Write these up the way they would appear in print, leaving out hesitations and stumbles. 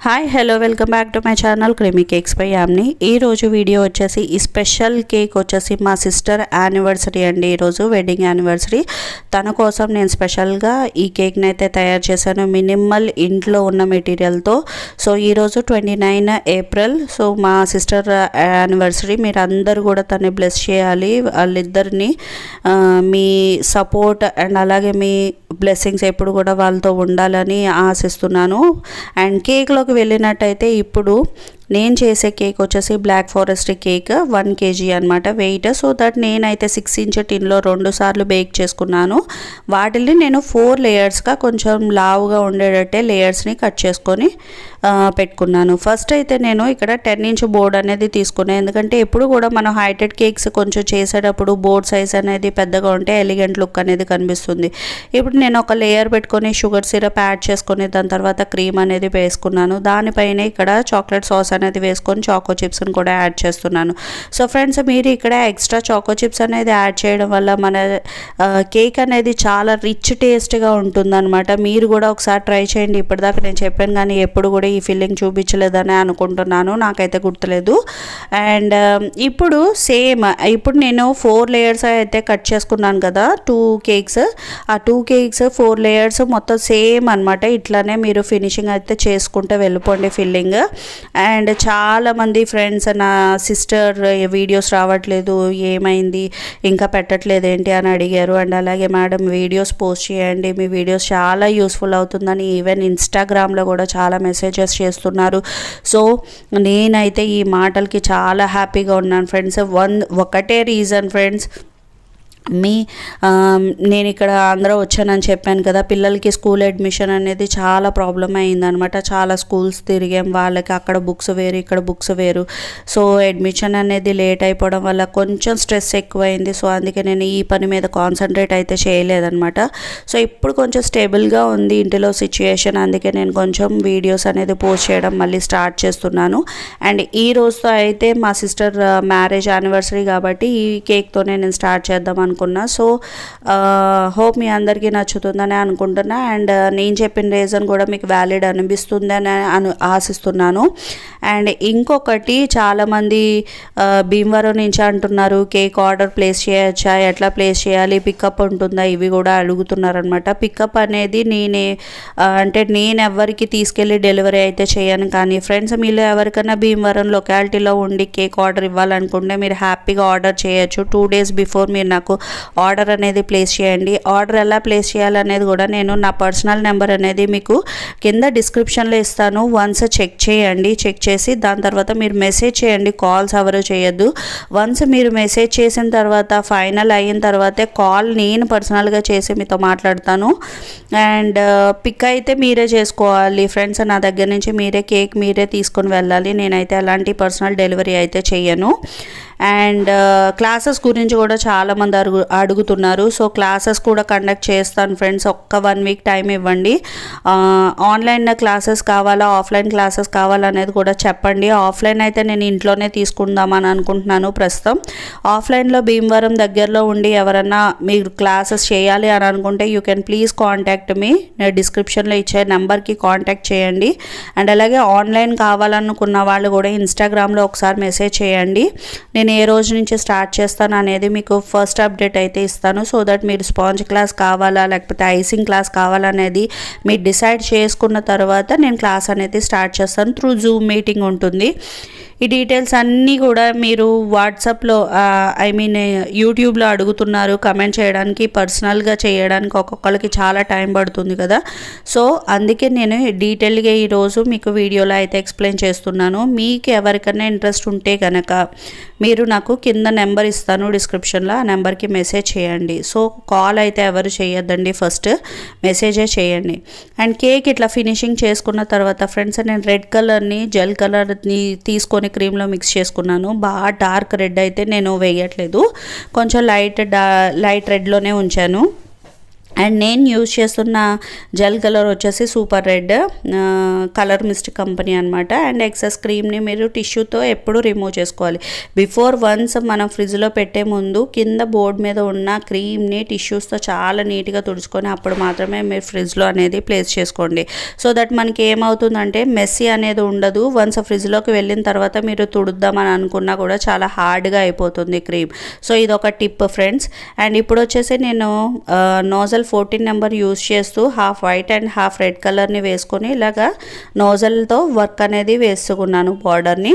Hi hello welcome back to my channel creamy cakes by Yamni. ఈరోజు video వచ్చేసి ఈ special cake వచ్చేసి మా సిస్టర్ యానివర్సరీ అండి. ఈరోజు వెడ్డింగ్ యానివర్సరీ. తన కోసం నేను స్పెషల్గా ఈ కేక్ని అయితే తయారు చేశాను మినిమల్ ఇంట్లో ఉన్న మెటీరియల్తో. సో ఈరోజు 29 ఏప్రిల్. సో మా సిస్టర్ యానివర్సరీ. మీరు అందరూ కూడా తను బ్లెస్ చేయాలి. వాళ్ళిద్దరిని మీ సపోర్ట్ అండ్ అలాగే మీ బ్లెస్సింగ్స్ ఎప్పుడు కూడా వాళ్ళతో ఉండాలని ఆశిస్తున్నాను. అండ్ కేక్లో వెళ్ళినట్టయితే ఇప్పుడు నేను చేసే కేక్ వచ్చేసి బ్లాక్ ఫారెస్ట్ కేక్ 1 kg అనమాట వెయిట్. సో దట్ నేనైతే 6 ఇంచ్ టిన్లో 2 సార్లు బేక్ చేసుకున్నాను. వాటిని నేను 4 లేయర్స్గా కొంచెం లావుగా ఉండేటట్టే లేయర్స్ని కట్ చేసుకొని పెట్టుకున్నాను. ఫస్ట్ అయితే నేను ఇక్కడ 10 ఇంచ్ బోర్డ్ అనేది తీసుకున్నాను. ఎందుకంటే ఎప్పుడు కూడా మనం హైటెడ్ కేక్స్ కొంచెం చేసేటప్పుడు బోర్డ్ సైజ్ అనేది పెద్దగా ఉంటే ఎలిగెంట్ లుక్ అనేది కనిపిస్తుంది. ఇప్పుడు నేను ఒక లేయర్ పెట్టుకొని షుగర్ సిరప్ యాడ్ చేసుకొని దాని తర్వాత క్రీమ్ అనేది వేసుకున్నాను. దానిపైన ఇక్కడ చాక్లెట్ సాస్ అనేది వేసుకొని చాకో చిప్స్ని కూడా యాడ్ చేస్తున్నాను. సో ఫ్రెండ్స్, మీరు ఇక్కడ ఎక్స్ట్రా చాకో చిప్స్ అనేది యాడ్ చేయడం వల్ల మన కేక్ అనేది చాలా రిచ్ టేస్ట్గా ఉంటుందన్నమాట. మీరు కూడా ఒకసారి ట్రై చేయండి. ఇప్పటిదాకా నేను చెప్పాను కానీ ఎప్పుడు కూడా ఈ ఫీలింగ్ చూపించలేదని అనుకుంటున్నాను, నాకైతే గుర్తులేదు. అండ్ ఇప్పుడు నేను 4 లేయర్స్ అయితే కట్ చేసుకున్నాను కదా, 2 కేక్స్. ఆ 2 కేక్స్ 4 లేయర్స్ మొత్తం సేమ్ అనమాట. ఇట్లానే మీరు ఫినిషింగ్ అయితే చేసుకుంటూ వెళ్ళిపోండి ఫిల్లింగ్. అండ్ చాలామంది ఫ్రెండ్స్ నా సిస్టర్ వీడియోస్ రావట్లేదు, ఏమైంది ఇంకా పెట్టట్లేదు ఏంటి అని అడిగారు. అండ్ అలాగే మేడం వీడియోస్ పోస్ట్ చేయండి, మీ వీడియోస్ చాలా యూస్ఫుల్ అవుతుందని ఈవెన్ ఇన్స్టాగ్రామ్లో కూడా చాలా మెసేజెస్ చేస్తున్నారు. సో నేనైతే ఈ మాటలకి చాలా హ్యాపీగా ఉన్నాను ఫ్రెండ్స్. ఒకటే రీజన్ ఫ్రెండ్స్, నేను ఇక్కడ ఆంధ్ర వచ్చానని చెప్పాను కదా, పిల్లలకి స్కూల్ అడ్మిషన్ అనేది చాలా ప్రాబ్లం అయిందనమాట. చాలా స్కూల్స్ తిరిగాం, వాళ్ళకి అక్కడ బుక్స్ వేరు ఇక్కడ బుక్స్ వేరు. సో అడ్మిషన్ అనేది లేట్ అయిపోవడం వల్ల కొంచెం స్ట్రెస్ ఎక్కువైంది. సో అందుకే నేను ఈ పని మీద కాన్సన్ట్రేట్ అయితే చేయలేదన్నమాట. సో ఇప్పుడు కొంచెం స్టేబుల్గా ఉంది ఇంటిలో సిచ్యుయేషన్, అందుకే నేను కొంచెం వీడియోస్ అనేది పోస్ట్ చేయడం మళ్ళీ స్టార్ట్ చేస్తున్నాను. అండ్ ఈ రోజుతో అయితే మా సిస్టర్ మ్యారేజ్ యానివర్సరీ కాబట్టి ఈ కేక్తోనే నేను స్టార్ట్ చేద్దాం అనుకున్నా. సో హోప్ మీ అందరికీ నచ్చుతుందని అనుకుంటున్నా. అండ్ నేను చెప్పిన రీజన్ కూడా మీకు వ్యాలిడ్ అనిపిస్తుందని ఆశిస్తున్నాను. అండ్ ఇంకొకటి, చాలామంది భీమవరం నుంచి అంటున్నారు కేక్ ఆర్డర్ ప్లేస్ చేయొచ్చా, ఎట్లా ప్లేస్ చేయాలి, పికప్ ఉంటుందా, ఇవి కూడా అడుగుతున్నారు అనమాట. పికప్ అనేది నేను ఎవరికి తీసుకెళ్ళి డెలివరీ అయితే చేయను. కానీ ఫ్రెండ్స్, మీరు ఎవరికైనా భీమవరం లొకాలిటీలో ఉండి కేక్ ఆర్డర్ ఇవ్వాలనుకుంటే మీరు హ్యాపీగా ఆర్డర్ చేయొచ్చు. 2 days బిఫోర్ మీరు నాకు ఆర్డర్ అనేది ప్లేస్ చేయండి. ఆర్డర్ ఎలా ప్లేస్ చేయాలనేది కూడా నేను నా పర్సనల్ నెంబర్ అనేది మీకు కింద డిస్క్రిప్షన్లో ఇస్తాను. వన్స్ చెక్ చేయండి. చెక్ చేసి దాని తర్వాత మీరు మెసేజ్ చేయండి, కాల్స్ ఎవరు చేయొద్దు. వన్స్ మీరు మెసేజ్ చేసిన తర్వాత ఫైనల్ అయిన తర్వాతే కాల్ నేను పర్సనల్గా చేసి మీతో మాట్లాడతాను. అండ్ పిక్ అయితే మీరే చేసుకోవాలి ఫ్రెండ్స్. నా దగ్గర నుంచి కేక్ మీరే తీసుకొని వెళ్ళాలి. నేనైతే అలాంటి పర్సనల్ డెలివరీ అయితే చెయ్యను. అండ్ క్లాసెస్ గురించి కూడా చాలామంది అడుగుతున్నారు. సో క్లాసెస్ కూడా కండక్ట్ చేస్తాను ఫ్రెండ్స్. ఒక్క 1 week టైం ఇవ్వండి. ఆన్లైన్ క్లాసెస్ కావాలా, ఆఫ్లైన్ క్లాసెస్ కావాలా అనేది కూడా చెప్పండి. ఆఫ్లైన్ అయితే నేను ఇంట్లోనే తీసుకుందామని అనుకుంటున్నాను ప్రస్తుతం. ఆఫ్లైన్లో భీమవరం దగ్గరలో ఉండి ఎవరన్నా మీరు క్లాసెస్ చేయాలి అని అనుకుంటే you can please contact me. నేను డిస్క్రిప్షన్లో ఇచ్చే నెంబర్కి కాంటాక్ట్ చేయండి. అండ్ అలాగే ఆన్లైన్ కావాలనుకున్న వాళ్ళు కూడా ఇన్స్టాగ్రామ్లో ఒకసారి మెసేజ్ చేయండి. నేను ఏ రోజు నుంచి స్టార్ట్ చేస్తాను అనేది మీకు ఫస్ట్ అప్డేట్ అయితే ఇస్తాను. సో దట్ మీరు స్పాంజ్ క్లాస్ కావాలా లేకపోతే ఐసింగ్ క్లాస్ కావాలనేది మీరు డిసైడ్ చేసుకున్న తర్వాత నేను క్లాస్ అనేది స్టార్ట్ చేస్తాను. త్రూ జూమ్ మీటింగ్ ఉంటుంది. ఈ డీటెయిల్స్ అన్నీ కూడా మీరు వాట్సాప్లో యూట్యూబ్లో అడుగుతున్నారు కమెంట్ చేయడానికి, పర్సనల్గా చేయడానికి ఒక్కొక్కరికి చాలా టైం పడుతుంది కదా. సో అందుకే నేను డీటెయిల్గా ఈరోజు మీకు వీడియోలో అయితే ఎక్స్ప్లెయిన్ చేస్తున్నాను. మీకు ఎవరికైనా ఇంట్రెస్ట్ ఉంటే కనుక మీరు నాకు కింద నెంబర్ ఇస్తాను డిస్క్రిప్షన్లో, ఆ నెంబర్కి మెసేజ్ చేయండి. సో కాల్ అయితే ఎవరు చేయొద్దండి, ఫస్ట్ మెసేజే చేయండి. అండ్ కేక్ ఇట్లా ఫినిషింగ్ చేసుకున్న తర్వాత ఫ్రెండ్స్, నేను రెడ్ కలర్ని జెల్ కలర్ని తీసుకొని క్రీమ్లో మిక్స్ చేసుకున్నాను. బాగా డార్క్ రెడ్ అయితే నేను వేయట్లేదు, కొంచెం లైట్ రెడ్లోనే ఉంచాను. అండ్ నేను యూజ్ చేస్తున్న జెల్ కలర్ వచ్చేసి super red colour mist company అనమాట. అండ్ ఎక్సెస్ క్రీమ్ని మీరు టిష్యూతో ఎప్పుడు రిమూవ్ చేసుకోవాలి. బిఫోర్ వన్స్ మనం ఫ్రిడ్జ్లో పెట్టే ముందు కింద బోర్డు మీద ఉన్న క్రీమ్ని టిష్యూస్తో చాలా నీట్గా తుడుచుకొని అప్పుడు మాత్రమే మీరు ఫ్రిడ్జ్లో అనేది ప్లేస్ చేసుకోండి. సో దట్ మనకి ఏమవుతుందంటే మెస్సీ అనేది ఉండదు. వన్స్ ఫ్రిడ్జ్లోకి వెళ్ళిన తర్వాత మీరు తుడుద్దామని అనుకున్నా కూడా చాలా హార్డ్గా అయిపోతుంది క్రీమ్. సో ఇదొక టిప్ ఫ్రెండ్స్. అండ్ ఇప్పుడు వచ్చేసి నేను నోజల్ 14 నెంబర్ యూజ్ చేస్తూ half white and half red కలర్ని వేసుకొని ఇలాగా నోజల్తో వర్క్ అనేది వేసుకున్నాను బార్డర్ని.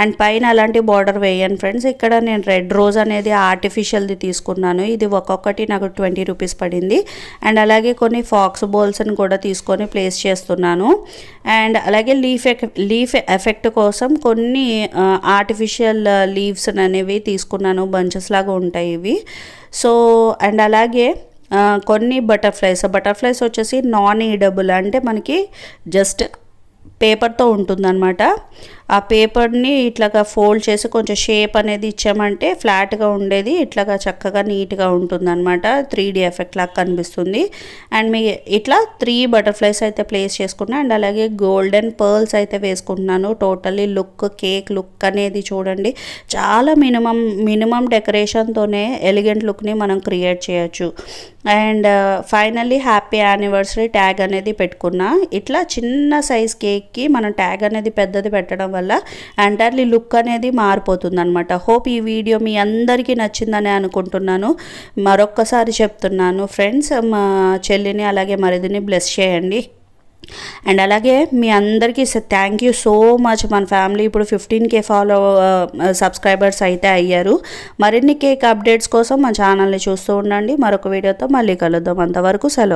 అండ్ పైన అలాంటి బార్డర్ వేయను ఫ్రెండ్స్. ఇక్కడ నేను రెడ్ రోజ్ అనేది ఆర్టిఫిషియల్ది తీసుకున్నాను. ఇది ఒక్కొక్కటి నాకు 20 రూపీస్ పడింది. అండ్ అలాగే కొన్ని ఫాక్స్ బోల్స్ని కూడా తీసుకొని ప్లేస్ చేస్తున్నాను. అండ్ అలాగే లీఫ్ ఎఫెక్ట్ కోసం కొన్ని ఆర్టిఫిషియల్ లీవ్స్ అనేవి తీసుకున్నాను. బంచెస్ లాగా ఉంటాయి ఇవి. సో అండ్ అలాగే కొన్ని బటర్ఫ్లైస్ వచ్చేసి నాన్ ఈడబుల్, అంటే మనకి జస్ట్ పేపర్తో ఉంటుందన్నమాట. ఆ పేపర్ని ఇట్లాగా ఫోల్డ్ చేసి కొంచెం షేప్ అనేది ఇచ్చామంటే ఫ్లాట్గా ఉండేది ఇట్లాగా చక్కగా నీట్గా ఉంటుందన్నమాట. 3D ఎఫెక్ట్ లాగా కనిపిస్తుంది. అండ్ మీ ఇట్లా 3 బటర్ఫ్లైస్ అయితే ప్లేస్ చేసుకున్నా. అండ్ అలాగే గోల్డెన్ పర్ల్స్ అయితే వేసుకుంటున్నాను. టోటల్లీ కేక్ లుక్ అనేది చూడండి, చాలా మినిమం డెకరేషన్తోనే ఎలిగెంట్ లుక్ని మనం క్రియేట్ చేయొచ్చు. And finally happy anniversary tag అనేది పెట్టుకున్నా. ఇట్లా చిన్న సైజ్ కేక్కి మనం ట్యాగ్ అనేది పెద్దది పెట్టడం వల్ల ఎంటైర్లీ లుక్ అనేది మారిపోతుంది అనమాట. హోప్ ఈ వీడియో మీ అందరికీ నచ్చిందని అనుకుంటున్నాను. మరొక్కసారి చెప్తున్నాను ఫ్రెండ్స్, మా చెల్లిని అలాగే మరిదిని బ్లెస్ చేయండి. అండ్ అలాగే మీ అందరికీ థ్యాంక్ యూ సో మచ్. మన ఫ్యామిలీ ఇప్పుడు 15K సబ్స్క్రైబర్స్ అయితే అయ్యారు. మరిన్ని కేక్ అప్డేట్స్ కోసం మా ఛానల్ని చూస్తూ ఉండండి. మరొక వీడియోతో మళ్ళీ కలుద్దాం. అంతవరకు సెలవు.